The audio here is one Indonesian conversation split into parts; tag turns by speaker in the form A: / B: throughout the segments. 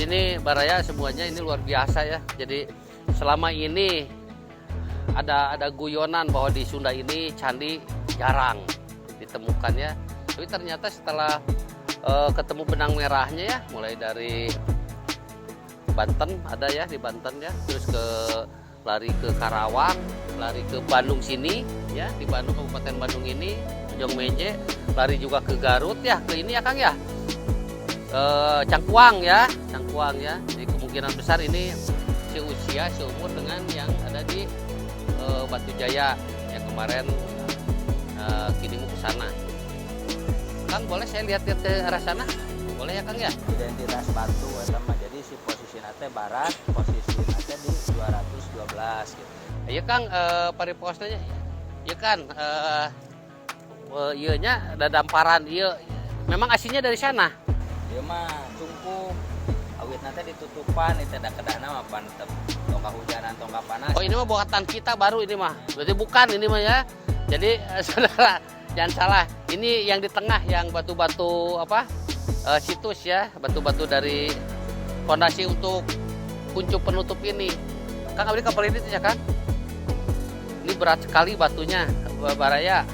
A: Jadi ini Baraya semuanya ini luar biasa ya. Jadi selama ini ada guyonan bahwa di Sunda ini candi jarang ditemukan ya. Tapi ternyata setelah ketemu benang merahnya ya, mulai dari Banten ada ya di Banten ya, terus lari ke Karawang, lari ke Bandung sini ya, di Bandung Kabupaten Bandung ini Bojong Menje, lari juga ke Garut ya, ke ini ya Kang ya, Cangkuang ya. Jadi kemungkinan besar ini seumur dengan yang ada di Batu Jaya yang kemarin kirim ke sana. Kang boleh saya lihat-lihat ke arah sana? Boleh ya Kang ya?
B: Identitas batu sama, jadi si posisi nate barat, posisi nate di 212 gitu.
A: Iya Kang, pariposnya iya kan, iya nya ada damparan, iya memang aslinya dari sana.
B: Dia mah cungkup, awit nate ditutupan, itu ada kedana mah pantem, tongkak hujanan, tongkak panas.
A: Oh ini mah buatan kita baru ini mah, berarti bukan ini mah ya. Jadi saudara jangan salah, ini yang di tengah yang batu-batu apa situs ya, batu-batu dari fondasi untuk kuncup penutup ini. Kang abdi kapal ini ya Kang. Ini berat sekali batunya, Baraya.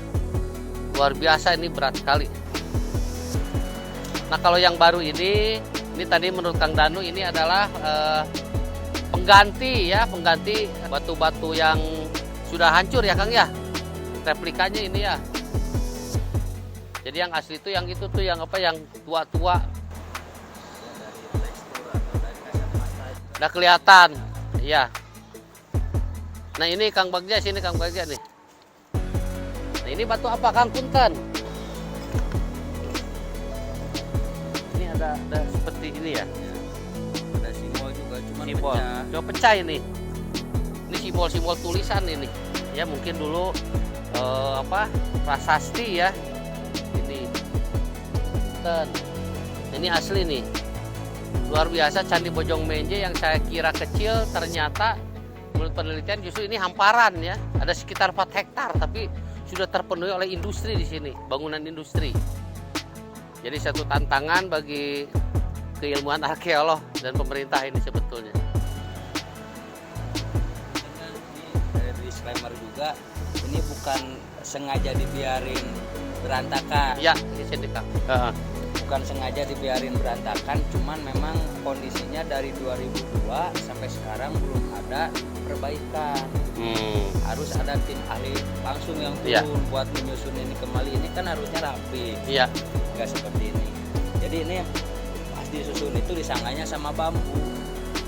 A: Luar biasa, ini berat sekali. Nah kalau yang baru ini tadi menurut Kang Danu ini adalah pengganti ya, pengganti batu-batu yang sudah hancur ya Kang ya. Replikanya ini ya. Jadi yang asli itu yang itu tuh yang apa yang tua-tua. Udah kelihatan. Iya. Nah ini Kang Bagja sini Kang Bagja nih. Nah ini batu apa Kang Punten? Ini ada seperti ini ya.
B: Ada simbol juga, cuman
A: Simbol.
B: pecah.
A: Coba pecah ini. Ini simbol-simbol tulisan ini. Ya mungkin dulu apa prasasti ya. Ini. Punten. Ini asli nih. Luar biasa Candi Bojong Menje yang saya kira kecil ternyata menurut penelitian justru ini hamparan ya. Ada sekitar 4 hektar tapi sudah terpenuhi oleh industri di sini, bangunan industri. Jadi satu tantangan bagi keilmuan arkeolog dan pemerintah ini sebetulnya.
B: Ini disclaimer juga, ini bukan sengaja dibiarin berantakan.
A: Ya, di sini Kang.
B: Bukan sengaja dibiarin berantakan, cuman memang kondisinya dari 2002 sampai sekarang belum ada perbaikan. Harus ada tim ahli langsung yang turun buat menyusun ini kembali. Ini kan harusnya rapi, nggak seperti ini. Jadi ini pas disusun itu disangkanya sama bambu.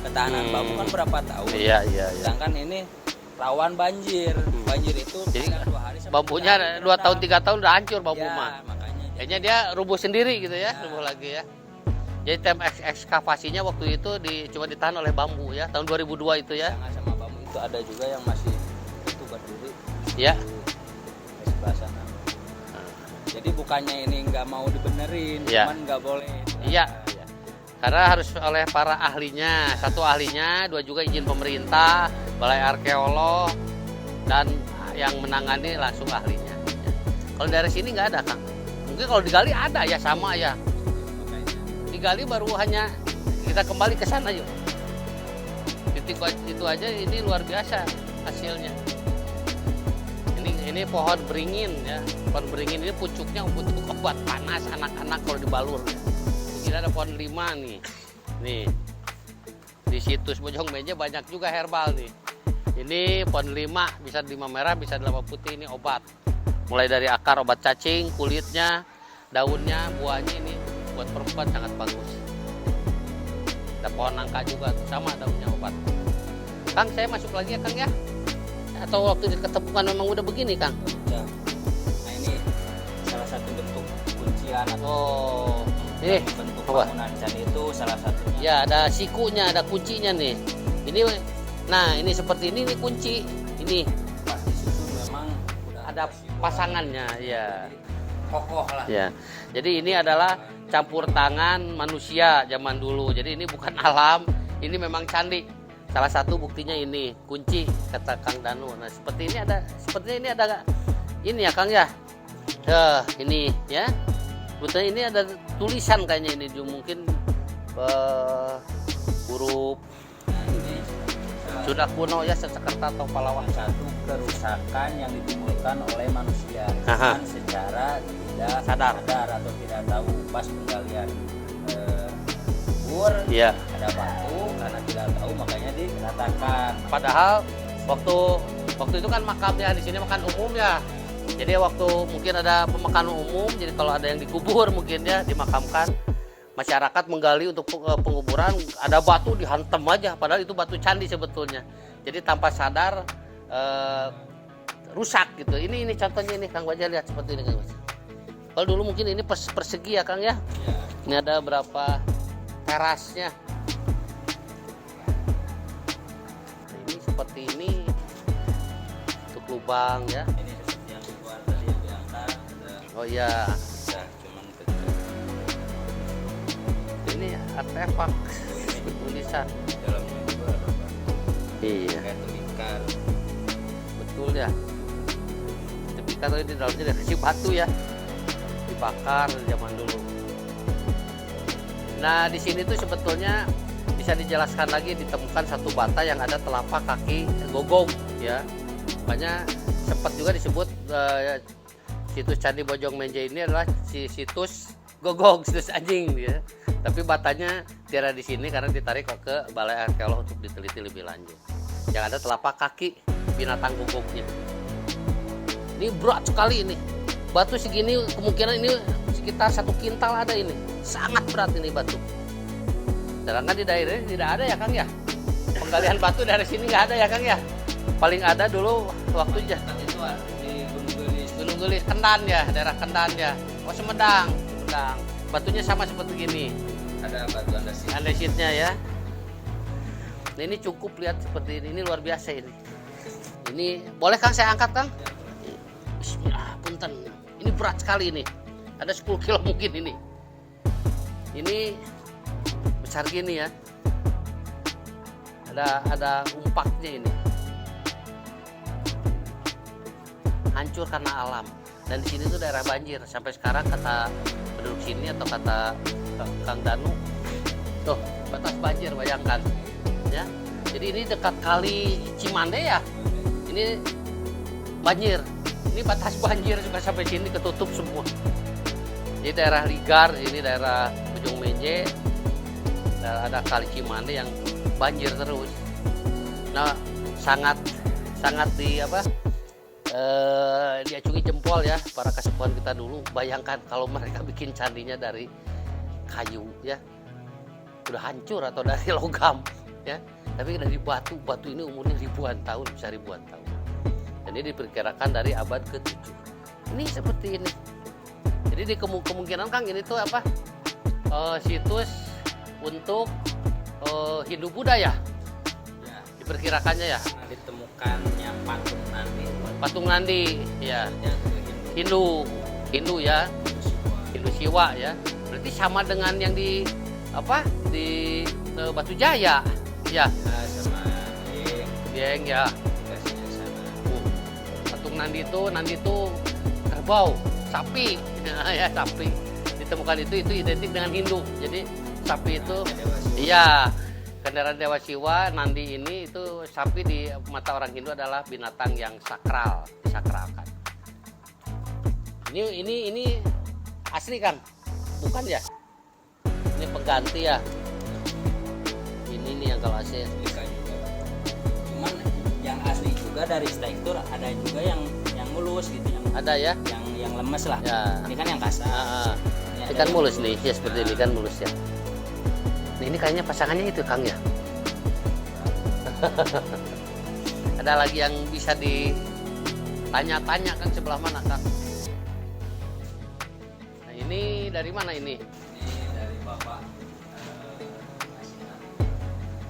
B: Ketahanan bambu kan berapa tahun?
A: Iya.
B: Sedangkan ini rawan banjir. Banjir itu
A: Jadi
B: 2 hari sampai
A: bambunya 2 tahun 3 tahun udah hancur bambu
B: ya,
A: mah.
B: makanya
A: Kayaknya dia rubuh sendiri gitu ya, rubuh lagi ya. Jadi tim ekskavasinya waktu itu cuma ditahan oleh bambu ya, tahun 2002 itu ya.
B: sangat sama bambu itu ada juga yang masih itu berdiri
A: Ya.
B: di sebelah sana. Jadi bukannya ini nggak mau dibenerin,
A: Ya.
B: cuman nggak boleh.
A: Iya. Karena harus oleh para ahlinya, satu ahlinya, dua juga izin pemerintah, balai arkeolog, dan yang menangani langsung ahlinya. Kalau dari sini nggak ada Kang. Mungkin kalau digali ada ya sama ya. Digali baru hanya kita kembali ke sana yuk. Titik itu aja ini luar biasa hasilnya. Ini pohon beringin ya. Pohon beringin ini pucuknya untuk obat panas anak-anak kalau dibalur. Ini ada pohon 5 nih. Nih. Di situs Bojong Menje banyak juga herbal nih. Ini pohon 5, bisa 5 merah, bisa 8 putih, ini obat. Mulai dari akar obat cacing, kulitnya, daunnya, buahnya ini buat perempuan sangat bagus. Ada pohon nangka juga, sama daunnya obat. Kang, saya masuk lagi ya Kang ya? Atau waktu diketemukan memang udah begini Kang?
B: Ya. Nah ini salah satu bentuk kuncian atau
A: Ini
B: bentuk
A: apa?
B: bangunan candi itu salah satunya.
A: Ya ada sikunya, ada kuncinya nih. Ini, nah ini seperti ini kunci. Ini
B: Pas disusun memang udah
A: ada pasangannya, ya.
B: kokoh lah.
A: Ya, jadi ini adalah campur tangan manusia zaman dulu. Jadi ini bukan alam, ini memang candi. Salah satu buktinya ini kunci kata Kang Danu. Nah seperti ini ada, sepertinya ini ada ini ya Kang ya. Ini ya, sebetulnya ini ada tulisan kayaknya ini mungkin huruf
B: Nah, ini
A: sudah kuno ya Sanskerta atau Palawah.
B: satu kerusakan yang ditimbulkan oleh manusia
A: Aha.
B: cuman secara tidak
A: Sadar.
B: atau tidak tahu pas penggalian kubur
A: Iya.
B: ada batu karena tidak tahu makanya diratakan.
A: Padahal waktu itu kan makamnya di sini makan umum ya. Jadi waktu mungkin ada pemakaman umum, jadi kalau ada yang dikubur mungkin ya dimakamkan, masyarakat menggali untuk penguburan, ada batu dihantam aja, padahal itu batu candi sebetulnya. Jadi tanpa sadar rusak gitu. Ini contohnya ini Kang Baja, lihat seperti ini Kang Baja. Kalau dulu mungkin ini persegi ya Kang ya.
B: Ya.
A: Ini ada berapa terasnya. Nah, ini seperti ini untuk lubang ya.
B: Ini seperti yang keluar tadi yang diangkat
A: Oh iya,
B: bisa cuman kecil.
A: ini artefak tulisan.
B: Dalamnya juga ada batu
A: Iya,
B: kayak tembikar.
A: betul ya. Tembikar tadi di dalamnya dikasih batu ya, dibakar zaman dulu. Nah di sini tuh sebetulnya bisa dijelaskan lagi, ditemukan satu bata yang ada telapak kaki gogong ya. Makanya sempat juga disebut situs Candi Bojong Menje ini adalah situs gogong, situs anjing ya. Tapi batanya tiada di sini karena ditarik ke Balai Arkeolog untuk diteliti lebih lanjut. Yang ada telapak kaki binatang gogongnya. Ini berat sekali ini. Batu segini kemungkinan ini sekitar 1 kintal ada ini. Sangat berat ini batu. Sedangkan di daerah ini tidak ada ya Kang ya. Penggalian batu dari sini nggak ada ya Kang ya. Paling ada dulu waktu
B: Itu di Gunung Gelis.
A: Gunung Gelis, Kendan ya, daerah Kendan ya. Oh Sumedang. Batunya sama seperti gini.
B: Ada batu andesit.
A: Andesitnya ya. Nah, ini cukup lihat seperti ini luar biasa ini. Ini boleh Kang saya angkat Kang? Bismillah, punten. Ini berat sekali ini. Ada 10 kilo mungkin ini. Ini besar gini ya. Ada umpaknya ini. Hancur karena alam. Dan di sini tuh daerah banjir. Sampai sekarang kata penduduk sini atau kata Kang Danu, tuh batas banjir, bayangkan ya. Jadi ini dekat kali Cimande ya. Ini banjir. Ini batas banjir juga sampai sini ketutup semua. Jadi daerah Ligar, ini daerah Bojong Menje, ada kali Cimande yang banjir terus. Nah, sangat diacungi jempol ya para kasepuhan kita dulu. Bayangkan kalau mereka bikin candinya dari kayu ya, udah hancur, atau dari logam ya, tapi dari batu ini umurnya ribuan tahun, bisa ribuan tahun. Dan ini diperkirakan dari abad ke-7. Ini seperti ini. Jadi di kemungkinan Kang ini tuh apa, situs untuk Hindu Buddha ya,
B: Ya,
A: diperkirakannya ya.
B: karena ditemukannya
A: Patung Nandi ya,
B: yang Hindu
A: Hindu ya,
B: Siwa.
A: Hindu Siwa ya. Berarti sama dengan yang di Batu Jaya ya,
B: Ya, sama
A: Dieng ya.
B: kasihnya sana.
A: Patung Nandi itu kerbau, sapi ya, sapi. Ditemukan itu identik dengan Hindu. Jadi sapi itu iya, kendaraan Dewa Siwa. Nandi ini itu sapi di mata orang Hindu adalah binatang yang sakral, disakralkan. Ini asli kan? Bukan ya? Ini pengganti ya. Ini nih yang kalau asli.
B: Replika juga. Cuman yang asli juga dari struktur ada juga yang mulus gitu,
A: Ada ya?
B: yang lemes lah.
A: Ya.
B: Ini kan yang kasar.
A: Ini kan mulus nih, ya seperti ini kan mulus ya. Nah, ini kayaknya pasangannya itu Kang ya. Ada lagi yang bisa ditanya-tanya kan sebelah mana Kang? Nah, ini dari mana ini?
B: Ini dari Bapak.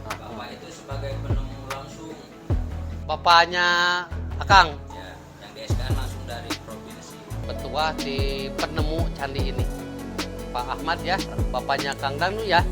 B: Bapak itu sebagai penemu langsung.
A: Bapaknya Akang,
B: Ya, yang di SKN langsung dari provinsi.
A: petua di penemu candi ini. Pak Ahmad ya, bapaknya Kang Danu ya.